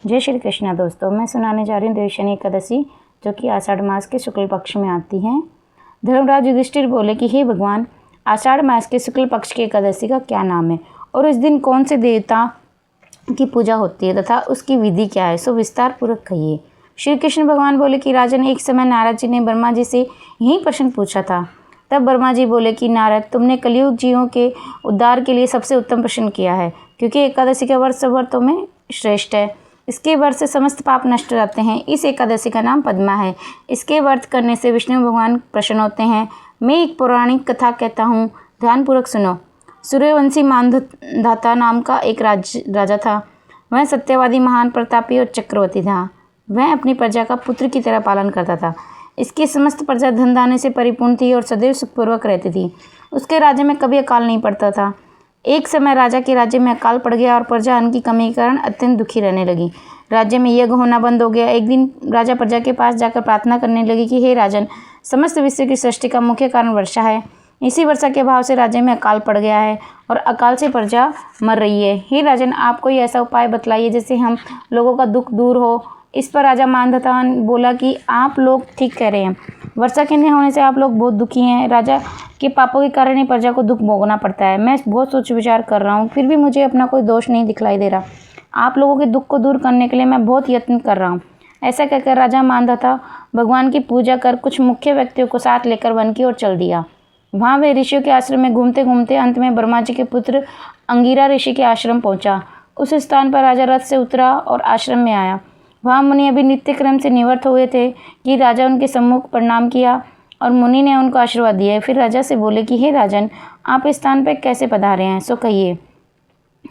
जय श्री कृष्णा दोस्तों, मैं सुनाने जा रही हूँ देवशयनी एकादशी जो कि आषाढ़ मास के शुक्ल पक्ष में आती है। धर्मराज युधिष्ठिर बोले कि हे भगवान, आषाढ़ मास के शुक्ल पक्ष की एकादशी का क्या नाम है और इस दिन कौन से देवता की पूजा होती है तथा उसकी विधि क्या है, सो विस्तार पूर्वक कहिए। श्री कृष्ण भगवान बोले कि राजन, एक समय नारद जी ने ब्रह्मा जी से यही प्रश्न पूछा था। तब ब्रह्मा जी बोले कि नारद, तुमने कलयुग जीवों के उद्धार के लिए सबसे उत्तम प्रश्न किया है, क्योंकि एकादशी का व्रत सब व्रतों में श्रेष्ठ है। इसके व्रत से समस्त पाप नष्ट हो जाते हैं। इस एकादशी का नाम पद्मा है। इसके व्रत करने से विष्णु भगवान प्रसन्न होते हैं। मैं एक पौराणिक कथा कहता हूँ, ध्यानपूर्वक सुनो। सूर्यवंशी मानधाता नाम का एक राजा था। वह सत्यवादी, महान, प्रतापी और चक्रवर्ती था। वह अपनी प्रजा का पुत्र की तरह पालन करता था। इसकी समस्त प्रजा धन धान्य से परिपूर्ण थी और सदैव सुखपूर्वक रहती थी। उसके राज्य में कभी अकाल नहीं पड़ता था। एक समय राजा के राज्य में अकाल पड़ गया और प्रजा अन्न की कमी के कारण अत्यंत दुखी रहने लगी। राज्य में यज्ञ होना बंद हो गया। एक दिन राजा प्रजा के पास जाकर प्रार्थना करने लगी कि हे राजन, समस्त विश्व की सृष्टि का मुख्य कारण वर्षा है। इसी वर्षा के अभाव से राज्य में अकाल पड़ गया है और अकाल से प्रजा मर रही है। हे राजन, आप कोई ऐसा उपाय बतलाइए जिससे हम लोगों का दुख दूर हो। इस पर राजा मानधाता बोला कि आप लोग ठीक कह रहे हैं। वर्षा के न होने से आप लोग बहुत दुखी हैं। राजा के पापों के कारण ही प्रजा को दुख भोगना पड़ता है। मैं बहुत सोच विचार कर रहा हूँ, फिर भी मुझे अपना कोई दोष नहीं दिखलाई दे रहा। आप लोगों के दुख को दूर करने के लिए मैं बहुत यत्न कर रहा हूँ। ऐसा कहकर राजा मानधाता भगवान की पूजा कर कुछ मुख्य व्यक्तियों को साथ लेकर वन की ओर चल दिया। वहाँ वे ऋषियों के आश्रम में घूमते घूमते अंत में ब्रह्मा जी के पुत्र अंगिरा ऋषि के आश्रम पहुँचा। उस स्थान पर राजा रथ से उतरा और आश्रम में आया। वहाँ मुनि अभी नित्य क्रम से निवृत्त हुए थे कि राजा उनके सम्मुख प्रणाम किया और मुनि ने उनको आशीर्वाद दिया। फिर राजा से बोले कि हे राजन, आप इस स्थान पर कैसे पधारे हैं, सो कहिए।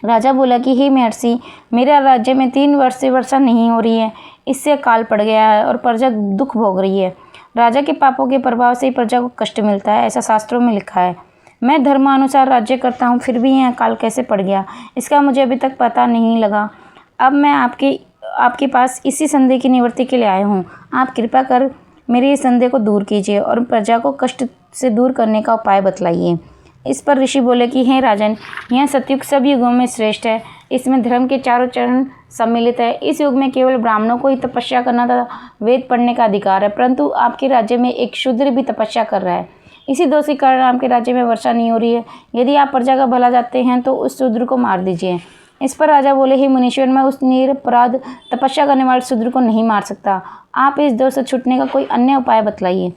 राजा बोला कि हे महर्षि, मेरे राज्य में 3 वर्ष से वर्षा नहीं हो रही है। इससे अकाल पड़ गया है और प्रजा दुख भोग रही है। राजा के पापों के प्रभाव से ही प्रजा को कष्ट मिलता है, ऐसा शास्त्रों में लिखा है। मैं धर्मानुसार राज्य करता हूँ, फिर भी यह अकाल कैसे पड़ गया, इसका मुझे अभी तक पता नहीं लगा। अब मैं आपके पास इसी संदेह की निवृत्ति के लिए आया हूँ। आप कृपा कर मेरे इस संदेह को दूर कीजिए और प्रजा को कष्ट से दूर करने का उपाय बतलाइए। इस पर ऋषि बोले कि हे राजन, यह सतयुग सब युगों में श्रेष्ठ है। इसमें धर्म के चारों चरण सम्मिलित है। इस युग में केवल ब्राह्मणों को ही तपस्या करना तथा वेद पढ़ने का अधिकार है, परंतु आपके राज्य में एक शूद्र भी तपस्या कर रहा है। इसी दोष के कारण आपके राज्य में वर्षा नहीं हो रही है। यदि आप प्रजा का भला चाहते हैं तो उस शूद्र को मार दीजिए। इस पर राजा बोले, हे मुनीश्वर, मैं उस निरपराध तपस्या करने वाले शूद्र को नहीं मार सकता। आप इस दोष से छूटने का कोई अन्य उपाय बतलाइए।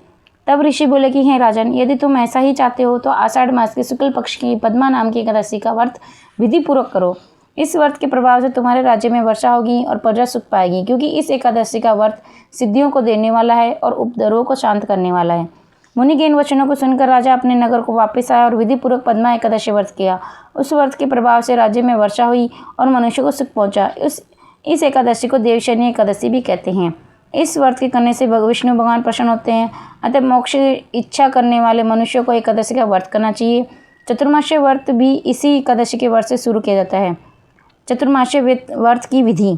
तब ऋषि बोले कि हे राजन, यदि तुम ऐसा ही चाहते हो तो आषाढ़ मास के शुक्ल पक्ष की पद्मा नाम की एकादशी का व्रत विधि पूर्वक करो। इस व्रत के प्रभाव से तुम्हारे राज्य में वर्षा होगी और प्रजा सुख पाएगी, क्योंकि इस एकादशी का व्रत सिद्धियों को देने वाला है और उपद्रवों को शांत करने वाला है। मुनि के इन वचनों को सुनकर राजा अपने नगर को वापस आया और विधि पूर्वक पद्मा एकादशी व्रत किया। उस व्रत के प्रभाव से राज्य में वर्षा हुई और मनुष्य को सुख पहुंचा। इस एकादशी को देवशयनी एकादशी भी कहते हैं। इस व्रत के करने से विष्णु भगवान प्रसन्न होते हैं। अतः मोक्ष की इच्छा करने वाले मनुष्यों को एकादशी का व्रत करना चाहिए। चतुर्मास्य व्रत भी इसी एकादशी के व्रत से शुरू किया जाता है। चतुर्मास्य व्रत की विधि।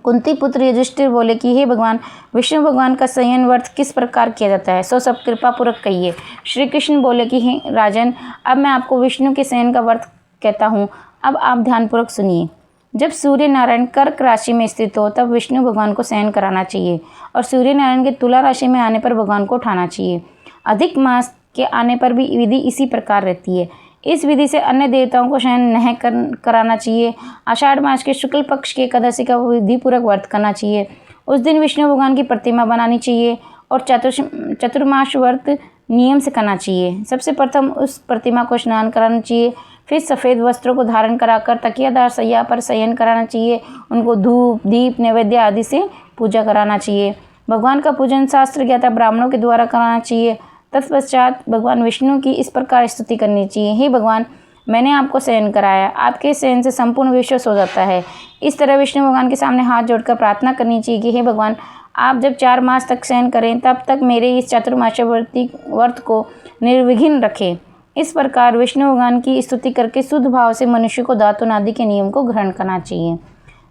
कुंती पुत्र युधिष्ठिर बोले कि हे भगवान, विष्णु भगवान का शयन व्रत किस प्रकार किया जाता है, सो सब कृपा पूर्वक कहिए। श्री कृष्ण बोले कि हे राजन, अब मैं आपको विष्णु के शयन का व्रत कहता हूँ। अब आप ध्यानपूर्वक सुनिए। जब सूर्य नारायण कर्क राशि में स्थित हो तब विष्णु भगवान को शयन कराना चाहिए और सूर्य नारायण के तुला राशि में आने पर भगवान को उठाना चाहिए। अधिक मास के आने पर भी विधि इसी प्रकार रहती है। इस विधि से अन्य देवताओं को शयन नहीं कराना चाहिए। आषाढ़ मास के शुक्ल पक्ष की एकादशी का विधि पूर्वक व्रत करना चाहिए। उस दिन विष्णु भगवान की प्रतिमा बनानी चाहिए और चतुर्मास व्रत नियम से करना चाहिए। सबसे प्रथम उस प्रतिमा को स्नान कराना चाहिए, फिर सफ़ेद वस्त्रों को धारण कराकर तकियादार सैया पर शयन कराना चाहिए। उनको धूप, दीप, नैवेद्य आदि से पूजा कराना चाहिए। भगवान का पूजन शास्त्र ज्ञाता ब्राह्मणों के द्वारा कराना चाहिए। तत्पश्चात भगवान विष्णु की इस प्रकार स्तुति करनी चाहिए। हे भगवान, मैंने आपको शयन कराया, आपके शयन से संपूर्ण विश्व सो जाता है। इस तरह विष्णु भगवान के सामने हाथ जोड़कर प्रार्थना करनी चाहिए कि हे भगवान, आप जब 4 मास तक शयन करें तब तक मेरे इस चतुर्मास्य व्रत को निर्विघ्न रखें। इस प्रकार विष्णु भगवान की स्तुति करके शुद्ध भाव से मनुष्य को धातु आदि के नियम को ग्रहण करना चाहिए।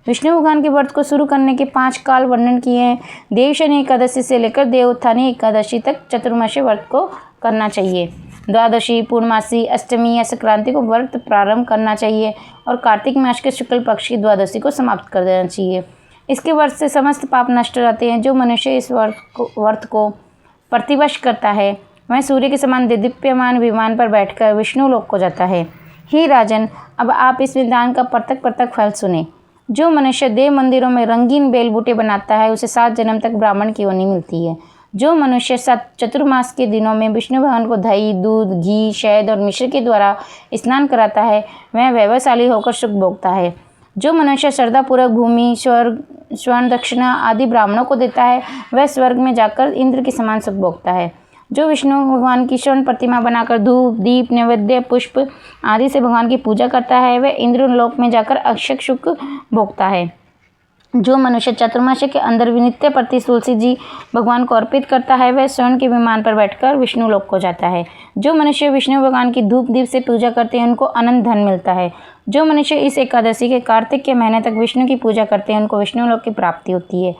विष्णु भगवान के व्रत को शुरू करने के 5 काल वर्णन किए हैं। देवशयनी एकादशी से लेकर देवोत्थानी एकादशी तक चतुर्मास्य व्रत को करना चाहिए। द्वादशी, पूर्णमासी, अष्टमी या संक्रांति को व्रत प्रारंभ करना चाहिए और कार्तिक मास के शुक्ल पक्ष की द्वादशी को समाप्त कर देना चाहिए। इसके व्रत से समस्त पाप नष्ट हो जाते हैं। जो मनुष्य इस व्रत को प्रतिवर्ष करता है वह सूर्य के समान दीप्यमान विमान पर बैठकर विष्णु लोक को जाता है। हे राजन, अब आप इस विधान का परतक परतक फल सुने। जो मनुष्य देव मंदिरों में रंगीन बेल बूटे बनाता है उसे 7 जन्म तक ब्राह्मण की योनि मिलती है। जो मनुष्य चतुर्मास के दिनों में विष्णु भगवान को दही, दूध, घी, शहद और मिश्र के द्वारा स्नान कराता है वह वैभवशाली होकर सुख भोगता है। जो मनुष्य श्रद्धापूर्वक भूमि, स्वर्ग, स्वर्ण, दक्षिणा आदि ब्राह्मणों को देता है वह स्वर्ग में जाकर इंद्र के समान सुख भोगता है। जो विष्णु भगवान की स्वर्ण प्रतिमा बनाकर धूप, दीप, नैवेद्य, पुष्प आदि से भगवान की पूजा करता है वह इंद्र लोक में जाकर अक्षय सुख भोगता है। जो मनुष्य चतुर्मास के अंदर नित्य प्रति तुलसी जी भगवान को अर्पित करता है वह स्वर्ण के विमान पर बैठकर विष्णु लोक को जाता है। जो मनुष्य विष्णु भगवान की धूप दीप से पूजा करते हैं उनको अनंत धन मिलता है। जो मनुष्य इस एकादशी के कार्तिक के महीने तक विष्णु की पूजा करते हैं उनको विष्णु लोक की प्राप्ति होती है।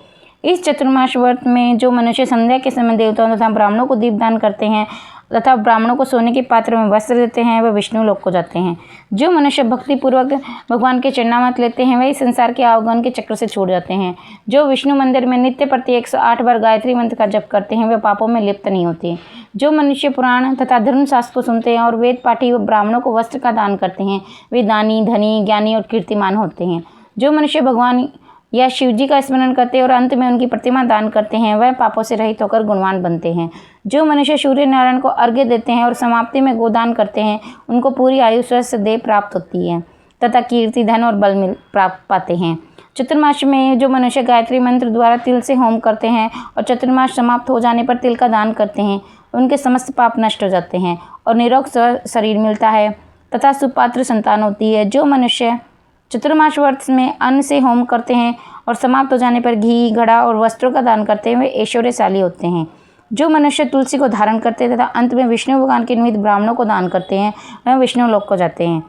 इस चतुर्मास व्रत में जो मनुष्य संध्या के समय देवताओं तथा ब्राह्मणों को दीपदान करते हैं तथा ब्राह्मणों को सोने के पात्र में वस्त्र देते हैं वह विष्णु लोक को जाते हैं। जो मनुष्य भक्तिपूर्वक भगवान के चरणामृत लेते हैं वही संसार के अवगुण के चक्र से छूट जाते हैं। जो विष्णु मंदिर में नित्य प्रति 108 बार गायत्री मंत्र का जप करते हैं वे पापों में लिप्त नहीं होते। जो मनुष्य पुराण तथा धर्मशास्त्र को सुनते हैं और वेद पाठी व ब्राह्मणों को वस्त्र का दान करते हैं वे दानी, धनी, ज्ञानी और कीर्तिमान होते हैं। जो मनुष्य भगवान या शिव जी का स्मरण करते हैं और अंत में उनकी प्रतिमा दान करते हैं वह पापों से रहित होकर गुणवान बनते हैं। जो मनुष्य सूर्य नारायण को अर्घ्य देते हैं और समाप्ति में गोदान करते हैं उनको पूरी आयु स्वस्थ देह प्राप्त होती है तथा कीर्ति, धन और बल प्राप्त पाते हैं। चतुर्मास में जो मनुष्य गायत्री मंत्र द्वारा तिल से होम करते हैं और चतुर्मास समाप्त हो जाने पर तिल का दान करते हैं उनके समस्त पाप नष्ट हो जाते हैं और निरोग शरीर मिलता है तथा सुपात्र संतान होती है। जो मनुष्य चतुर्मास व्रत में अन्न से होम करते हैं और समाप्त हो जाने पर घी, घड़ा और वस्त्रों का दान करते हैं वे ऐश्वर्यशाली होते हैं। जो मनुष्य तुलसी को धारण करते हैं तथा अंत में विष्णु भगवान के निमित्त ब्राह्मणों को दान करते हैं वह विष्णु लोक को जाते हैं।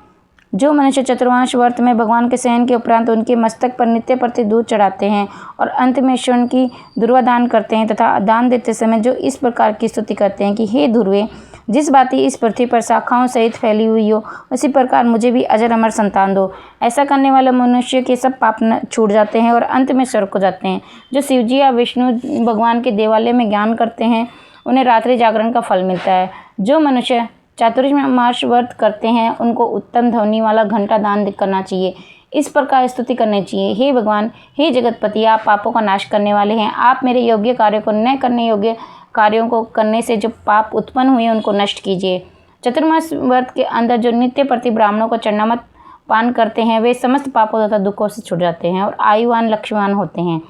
जो मनुष्य चतुर्मास व्रत में भगवान के शयन के उपरांत उनके मस्तक पर नित्य प्रति दूध चढ़ाते हैं और अंत में स्वर्ण की दुर्वा दान करते हैं तथा दान देते समय जो इस प्रकार की स्तुति करते हैं कि हे ध्रुवे, जिस भांति इस पृथ्वी पर शाखाओं सहित फैली हुई हो उसी प्रकार मुझे भी अजर अमर संतान दो। ऐसा करने वाले मनुष्य के सब पाप छूट जाते हैं और अंत में स्वर्ग को जाते हैं। जो शिवजी या विष्णु भगवान के देवालय में ज्ञान करते हैं उन्हें रात्रि जागरण का फल मिलता है। जो मनुष्य चातुर्मास व्रत करते हैं उनको उत्तम ध्वनि वाला घंटा दान करना चाहिए। इस प्रकार स्तुति करनी चाहिए, हे भगवान, हे जगतपति, आप पापों का नाश करने वाले हैं। आप मेरे योग्य कार्यों को न करने योग्य कार्यों को करने से जो पाप उत्पन्न हुए उनको नष्ट कीजिए। चतुर्मास व्रत के अंदर जो नित्य प्रति ब्राह्मणों को चरणामृत पान करते हैं वे समस्त पापों तथा दुखों से छूट जाते हैं और आयुवान लक्ष्मीवान होते हैं।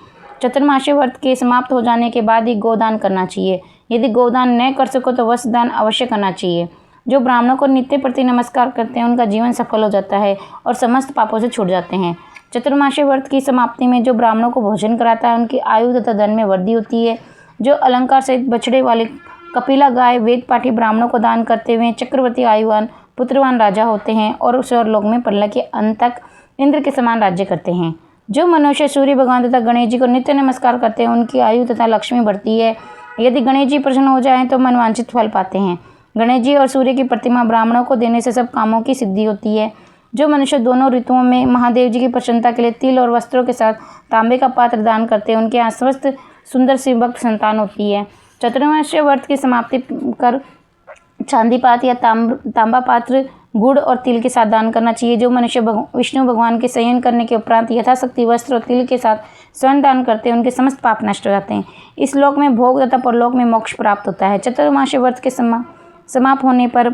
चतुर्मासी व्रत के समाप्त हो जाने के बाद ही गोदान करना चाहिए। यदि गोदान न कर सको तो वस्त्र दान अवश्य करना चाहिए। जो ब्राह्मणों को नित्य प्रति नमस्कार करते हैं उनका जीवन सफल हो जाता है और समस्त पापों से छूट जाते हैं। चतुर्मासी व्रत की समाप्ति में जो ब्राह्मणों को भोजन कराता है उनकी आयु तथा धन में वृद्धि होती है। जो अलंकार सहित बछड़े वाले कपिला गाय वेद पाठी ब्राह्मणों को दान करते हुए चक्रवर्ती आयुवान पुत्रवान राजा होते हैं और स्वर्गलोक में प्रलय के अंत तक इंद्र के समान राज्य करते हैं। जो मनुष्य सूर्य भगवान तथा गणेश जी को नित्य नमस्कार करते हैं उनकी आयु तथा लक्ष्मी बढ़ती है। यदि गणेश जी प्रसन्न हो जाएं तो मनवांछित फल पाते हैं। गणेश जी और सूर्य की प्रतिमा ब्राह्मणों को देने से सब कामों की सिद्धि होती है। जो मनुष्य दोनों ऋतुओं में महादेव जी की प्रसन्नता के लिए तिल और वस्त्रों के साथ तांबे का पात्र दान करते हैं उनके यहाँ स्वस्थ सुंदर सी भक्त संतान होती है। चतुर्मास्य व्रत की समाप्ति कर चांदी पात्र या तांबा पात्र गुड़ और तिल के साथ दान करना चाहिए। जो मनुष्य विष्णु भगवान के शयन करने के उपरांत यथाशक्ति वस्त्र और तिल के साथ स्वर्ण दान करते हैं उनके समस्त पाप नष्ट हो जाते हैं। इस लोक में भोग तथा परलोक में मोक्ष प्राप्त होता है। चतुर्मास्य व्रत के समाप्त होने पर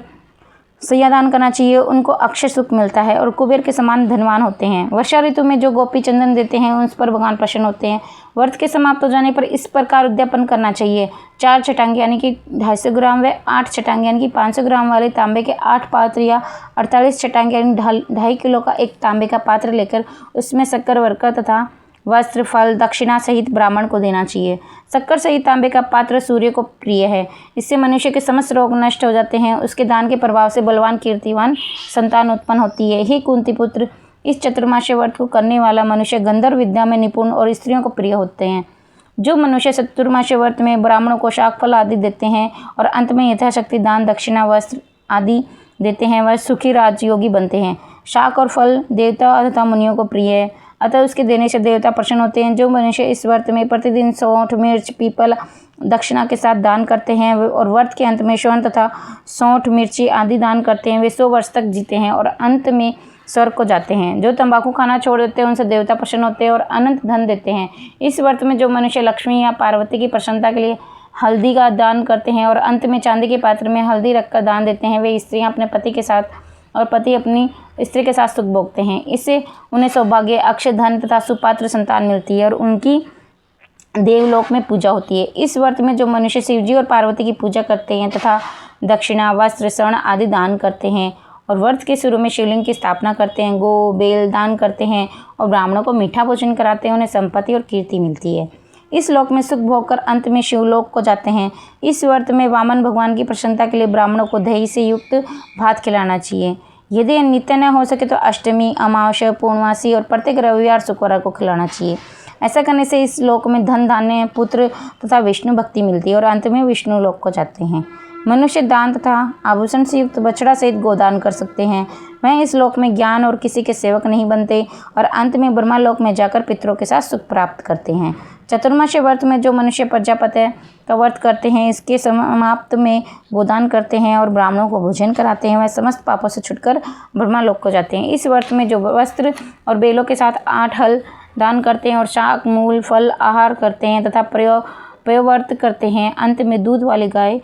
सैया दान करना चाहिए, उनको अक्षय सुख मिलता है और कुबेर के समान धनवान होते हैं। वर्षा ऋतु में जो गोपी चंदन देते हैं उस पर भगवान प्रसन्न होते हैं। व्रत के समाप्त हो जाने पर इस प्रकार उद्यापन करना चाहिए। 4 छटांग यानी कि 250 ग्राम व 8 छटांग यानी कि 500 ग्राम वाले तांबे के 8 पात्र या 48 छटांग यानी 2.5 किलो का एक तांबे का पात्र लेकर उसमें शक्कर वर्कर तथा वस्त्र फल दक्षिणा सहित ब्राह्मण को देना चाहिए। शक्कर सहित तांबे का पात्र सूर्य को प्रिय है। इससे मनुष्य के समस्त रोग नष्ट हो जाते हैं। उसके दान के प्रभाव से बलवान कीर्तिवान संतान उत्पन्न होती है। हे कुंती पुत्र, इस चतुर्मास्य व्रत को करने वाला मनुष्य गंधर्व विद्या में निपुण और स्त्रियों को प्रिय होते हैं। जो मनुष्य चतुर्मास्य व्रत में ब्राह्मणों को शाक फल आदि देते हैं और अंत में यथाशक्ति दान दक्षिणा वस्त्र आदि देते हैं वह सुखी राजयोगी बनते हैं। शाक और फल देवता तथा मुनियों को प्रिय है। अतः उसके देने से देवता प्रसन्न होते हैं। जो मनुष्य इस व्रत में प्रतिदिन सौंठ, मिर्च, पीपल दक्षिणा के साथ दान करते हैं और व्रत के अंत में स्वर्ण तथा सौंठ, मिर्ची आदि दान करते हैं, वे 100 वर्ष तक जीते हैं और अंत में स्वर्ग को जाते हैं। जो तंबाकू खाना छोड़ देते हैं उनसे देवता प्रसन्न होते हैं और अनंत धन देते हैं। इस व्रत में जो मनुष्य लक्ष्मी या पार्वती की प्रसन्नता के लिए हल्दी का दान करते हैं और अंत में चांदी के पात्र में हल्दी रखकर दान देते हैं, वे स्त्रियां अपने पति के साथ और पति अपनी स्त्री के साथ सुख भोगते हैं। इससे उन्हें सौभाग्य, अक्षय धन तथा सुपात्र संतान मिलती है और उनकी देवलोक में पूजा होती है। इस व्रत में जो मनुष्य शिवजी और पार्वती की पूजा करते हैं तथा दक्षिणा, वस्त्र, स्वर्ण आदि दान करते हैं और व्रत के शुरू में शिवलिंग की स्थापना करते हैं, गो बेल दान करते हैं और ब्राह्मणों को मीठा भोजन कराते हैं, उन्हें संपत्ति और कीर्ति मिलती है। इस लोक में सुख भोग कर अंत में शिवलोक को जाते हैं। इस व्रत में वामन भगवान की प्रसन्नता के लिए ब्राह्मणों को दही से युक्त भात खिलाना चाहिए। यदि नित्य न हो सके तो अष्टमी, अमावस्या, पूर्णमासी और प्रत्येक रविवार शुक्रवार को खिलाना चाहिए। ऐसा करने से इस लोक में धन, धान्य, पुत्र तथा विष्णु भक्ति मिलती है और अंत में विष्णु लोक को जाते हैं। मनुष्य दान तथा आभूषण से युक्त बछड़ा सहित गोदान कर सकते हैं। वह इस लोक में ज्ञान और किसी के सेवक नहीं बनते और अंत में ब्रह्मा लोक में जाकर पितरों के साथ सुख प्राप्त करते हैं। चतुर्मास्य व्रत में जो मनुष्य प्रजापति का व्रत करते हैं, इसके समाप्त में गोदान करते हैं और ब्राह्मणों को भोजन कराते हैं, वह समस्त पापों से छुटकर ब्रह्मा लोक को जाते हैं। इस व्रत में जो वस्त्र और बेलों के साथ 8 हल दान करते हैं और शाक, मूल, फल आहार करते हैं तथा पयोव्रत करते हैं, अंत में दूध वाली गाय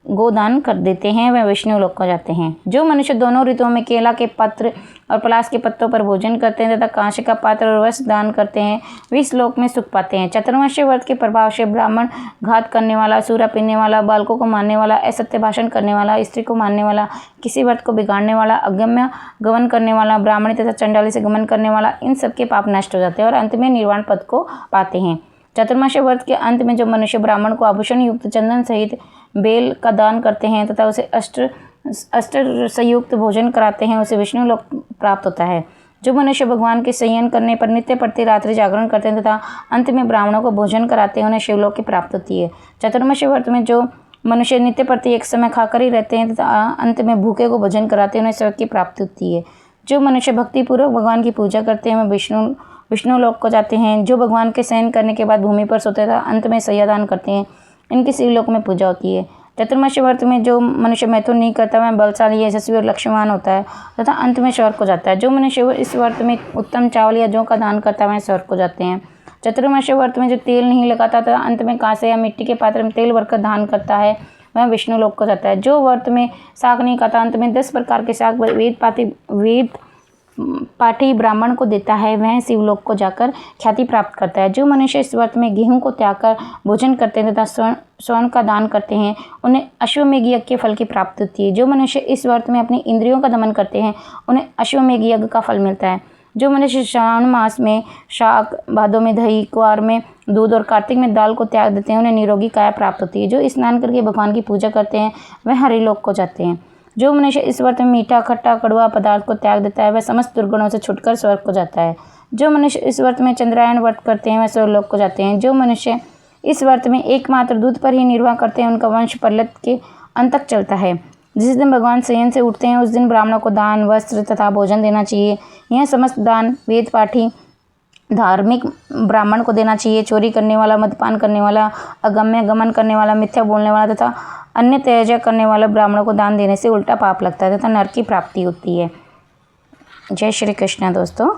गोदान कर देते हैं, वह विष्णु लोक को जाते हैं। जो मनुष्य दोनों ऋतुओं में केला के पत्र और पलाश के पत्तों पर भोजन करते हैं तथा कांसे का पात्र और वस्त्र दान करते हैं, वे इस लोक में सुख पाते हैं। चतुर्मास्य व्रत के प्रभाव से ब्राह्मण, घात करने वाला, सूरा पीने वाला, बालकों को मारने वाला, असत्य भाषण करने वाला, स्त्री को मारने वाला, किसी व्रत को बिगाड़ने वाला, अगम्य गमन करने वाला, ब्राह्मणी तथा चंडाली से गमन करने वाला, इन सबके पाप नष्ट हो जाते हैं और अंत में निर्वाण पद को पाते हैं। चतुर्मास्य व्रत के अंत में जो मनुष्य ब्राह्मण को आभूषण युक्त चंदन सहित बेल का दान करते हैं तथा उसे अस्त्र संयुक्त भोजन कराते हैं, उसे विष्णु लोक प्राप्त होता है। जो मनुष्य भगवान के संयन करने पर नित्य प्रति रात्रि जागरण करते हैं तथा अंत में ब्राह्मणों को भोजन कराते हैं, उन्हें शिवलोक की प्राप्त होती है। चतुर्मास्य व्रत में जो मनुष्य नित्य प्रति एक समय खाकर ही रहते हैं तथा अंत में भूखे को भोजन कराते हैं, उन्हें स्वर्ग की प्राप्ति होती है। जो मनुष्य भक्तिपूर्वक भगवान की पूजा करते हैं, वह विष्णु लोक को जाते हैं। जो भगवान के शयन करने के बाद भूमि पर सोते तथा अंत में शय्या दान करते हैं, इनकी शिवलोक में पूजा होती है। चतुर्मास्य व्रत में जो मनुष्य मैथुन नहीं करता, वह बलशाली, यशस्वी और लक्ष्मीवान होता है तथा अंत में स्वर्ग को जाता है। जो मनुष्य इस व्रत में उत्तम चावल या जौ का दान करता है, वह स्वर्ग को जाते हैं। चतुर्मास्य व्रत में जो तेल नहीं लगाता तथा अंत में कांसे या मिट्टी के पात्र में तेल भरकर दान करता है, वह विष्णु लोक को जाता है। जो व्रत में शाक नहीं खाता, अंत में 10 प्रकार के शाक वेद पाठी ब्राह्मण को देता है, वह शिवलोक को जाकर ख्याति प्राप्त करता है। जो मनुष्य इस व्रत में गेहूं को त्याग कर भोजन करते हैं तथा स्वर्ण का दान करते हैं, उन्हें अश्वमेघ यज्ञ के फल की प्राप्ति होती है। जो मनुष्य इस व्रत में अपनी इंद्रियों का दमन करते हैं, उन्हें अश्वमेघ यज्ञ का फल मिलता है। जो मनुष्य श्रावण मास में शाक, भादों में दही, कुआर में दूध और कार्तिक में दाल को त्याग देते हैं, उन्हें निरोगी काया प्राप्त होती है। जो स्नान करके भगवान की पूजा करते हैं, वह हरिलोक को जाते हैं। जो मनुष्य इस व्रत में मीठा, खट्टा, कड़वा पदार्थ को त्याग देता है, वह समस्त दुर्गुणों से छुटकर स्वर्ग को जाता है। जो मनुष्य इस व्रत में चंद्रायण व्रत करते हैं, वह स्वर्गलोक को जाते हैं। जो मनुष्य इस व्रत में एकमात्र दूध पर ही निर्वाह करते हैं, उनका वंश प्रलय के अंत तक चलता है। जिस दिन भगवान शयन से उठते हैं, उस दिन ब्राह्मणों को दान, वस्त्र तथा भोजन देना चाहिए। यह समस्त दान वेद पाठी धार्मिक ब्राह्मण को देना चाहिए। चोरी करने वाला, मदपान करने वाला, अगम्य गमन करने वाला, मिथ्या बोलने वाला तथा अन्य त्याज्य करने वाला ब्राह्मणों को दान देने से उल्टा पाप लगता है तथा नरक की प्राप्ति होती है। जय श्री कृष्ण दोस्तों।